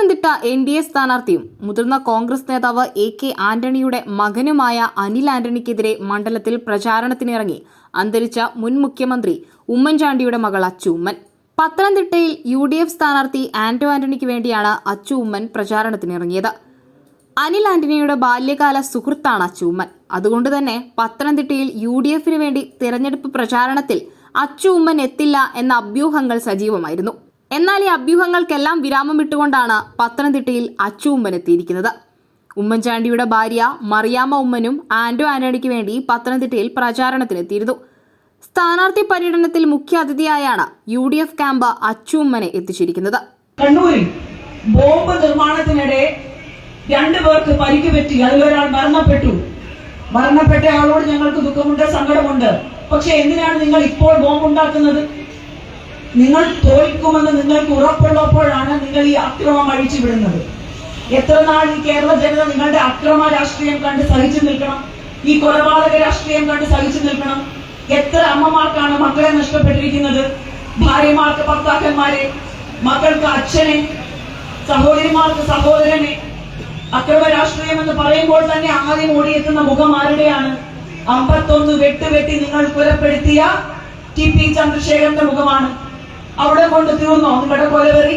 Pathanamthitta NDA സ്ഥാനാർത്ഥിയും മുതിർന്ന കോൺഗ്രസ് നേതാവ് AK ആന്റണിയുടെ മകനുമായ അനിൽ ആന്റണിക്കെതിരെ മണ്ഡലത്തിൽ പ്രചാരണത്തിനിറങ്ങി അന്തരിച്ച മുൻ മുഖ്യമന്ത്രി ഉമ്മൻചാണ്ടിയുടെ മകൾ അച്ചു ഉമ്മൻ. പത്തനംതിട്ടയിൽ UDF സ്ഥാനാർത്ഥി ആന്റോ ആന്റണിക്ക് വേണ്ടിയാണ് അച്ചു ഉമ്മൻ പ്രചാരണത്തിനിറങ്ങിയത്. അനിൽ ആന്റണിയുടെ ബാല്യകാല സുഹൃത്താണ് അച്ചു ഉമ്മൻ. അതുകൊണ്ട് തന്നെ പത്തനംതിട്ടയിൽ UDFന് വേണ്ടി തിരഞ്ഞെടുപ്പ് പ്രചാരണത്തിൽ അച്ചു ഉമ്മൻ എത്തില്ല എന്ന അഭ്യൂഹങ്ങൾ സജീവമായിരുന്നു. എന്നാൽ ഈ അഭ്യൂഹങ്ങൾക്കെല്ലാം വിരാമം ഇട്ടുകൊണ്ടാണ് പത്തനംതിട്ടയിൽ അച്ചു ഉമ്മൻ എത്തിയിരിക്കുന്നത്. ഉമ്മൻചാണ്ടിയുടെ ഭാര്യ മറിയാമ്മ ഉമ്മനും ആന്റോ ആന്റണിക്ക് വേണ്ടി പത്തനംതിട്ടയിൽ പ്രചാരണത്തിനെത്തിയിരുന്നു. സ്ഥാനാർത്ഥി പര്യടനത്തിൽ മുഖ്യ അതിഥിയായാണ് UDF ക്യാമ്പ് അച്ചു ഉമ്മനെ എത്തിച്ചിരിക്കുന്നത്. കണ്ണൂരിൽ ബോംബ് നിർമ്മാണത്തിനിടെ 2 പേർക്ക് പരിക്ക് പറ്റി. അതിലൊരാൾ മരണപ്പെട്ട ആളോട് ഞങ്ങൾക്ക് ദുഃഖമുണ്ട്, സങ്കടമുണ്ട്. പക്ഷെ എന്തിനാണ് നിങ്ങൾ ഇപ്പോൾ ബോംബ് ഉണ്ടാക്കുന്നത്? നിങ്ങൾ തോൽക്കുമെന്ന് നിങ്ങൾക്ക് ഉറപ്പുള്ളപ്പോഴാണ് നിങ്ങൾ ഈ അക്രമം അഴിച്ചുവിടുന്നത്. എത്ര നാൾ ഈ കേരള ജനത നിങ്ങളുടെ അക്രമ രാഷ്ട്രീയം കണ്ട് സഹിച്ചു നിൽക്കണം? ഈ കൊലപാതക രാഷ്ട്രീയം കണ്ട് സഹിച്ചു നിൽക്കണം? എത്ര അമ്മമാർക്കാണ് മക്കളെ നഷ്ടപ്പെട്ടിരിക്കുന്നത്? ഭാര്യമാർക്ക് ഭർത്താക്കന്മാരെ, മക്കൾക്ക് അച്ഛനെ, സഹോദരിമാർക്ക് സഹോദരനെ. അക്രമ രാഷ്ട്രീയം എന്ന് പറയുമ്പോൾ തന്നെ ആദ്യം ഓടിയെത്തുന്ന മുഖം ആരുടെയാണ്? 51 വെട്ടുവെട്ടി നിങ്ങൾ കൊലപ്പെടുത്തിയ TP ചന്ദ്രശേഖരന്റെ മുഖമാണ്. അവിടെ കൊണ്ട് തീർന്നോ നിങ്ങളുടെ കൊലവെറി?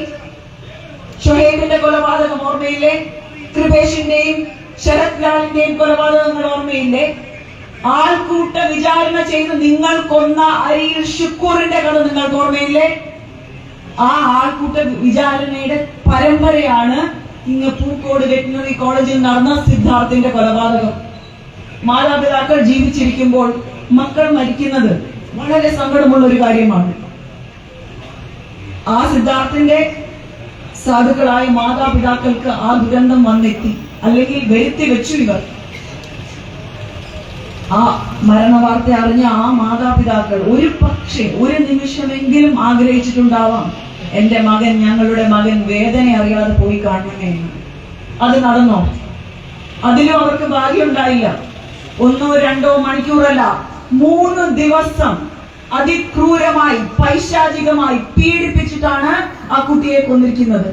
ഷുഹൈബിന്റെ കൊലപാതകം ഓർമ്മയില്ലേ? കൃപേഷിന്റെയും ശരത് ലാലിന്റെയും കൊലപാതകങ്ങൾ ഓർമ്മയില്ലേ? ആൾക്കൂട്ട വിചാരണ ചെയ്ത് നിങ്ങൾ കൊന്ന അരിയിൽ ഷുക്കൂറിന്റെ കഥ നിങ്ങൾക്ക് ഓർമ്മയില്ലേ? ആ ആൾക്കൂട്ട വിചാരണയുടെ പരമ്പരയാണ് ഇങ്ങ് പൂക്കോട് വെറ്റിനറി കോളേജിൽ നടന്ന സിദ്ധാർത്ഥിന്റെ കൊലപാതകം. മാതാപിതാക്കൾ ജീവിച്ചിരിക്കുമ്പോൾ മക്കൾ മരിക്കുന്നത് വളരെ സങ്കടമുള്ള ഒരു കാര്യമാണ്. ആ സിദ്ധാർത്ഥിന്റെ സാധുക്കളായ മാതാപിതാക്കൾക്ക് ആ ദുരന്തം വന്നെത്തി, അല്ലെങ്കിൽ വരുത്തി വെച്ചു. ഇവർ ആ മരണവാർത്ത അറിഞ്ഞ ആ മാതാപിതാക്കൾ ഒരു പക്ഷേ ഒരു നിമിഷമെങ്കിലും ആഗ്രഹിച്ചിട്ടുണ്ടാവാം, എന്റെ മകൻ, ഞങ്ങളുടെ മകൻ വേദന അറിയാതെ പോയി കാണണമേ എന്ന്. അത് നടന്നോ? അതിലും അവർക്ക് ഭാഗ്യമുണ്ടായില്ല. 1-2 മണിക്കൂറല്ല, 3 ദിവസം അതിക്രൂരമായി പൈശാചികമായി പീഡിപ്പിച്ചിട്ടാണ് ആ കുട്ടിയെ കൊന്നിരിക്കുന്നത്.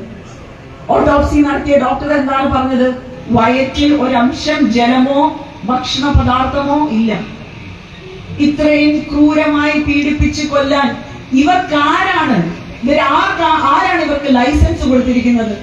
ഓട്ടോപ്സി നടത്തിയ ഡോക്ടർ എന്താണ് പറഞ്ഞത്? വയറ്റിൽ ഒരംശം ജലമോ ഭക്ഷണ പദാർത്ഥമോ ഇല്ല. ഇത്രയും ക്രൂരമായി പീഡിപ്പിച്ച് കൊല്ലാൻ ആരാണ് ഇവർക്ക് ലൈസൻസ് കൊടുത്തിരിക്കുന്നത്?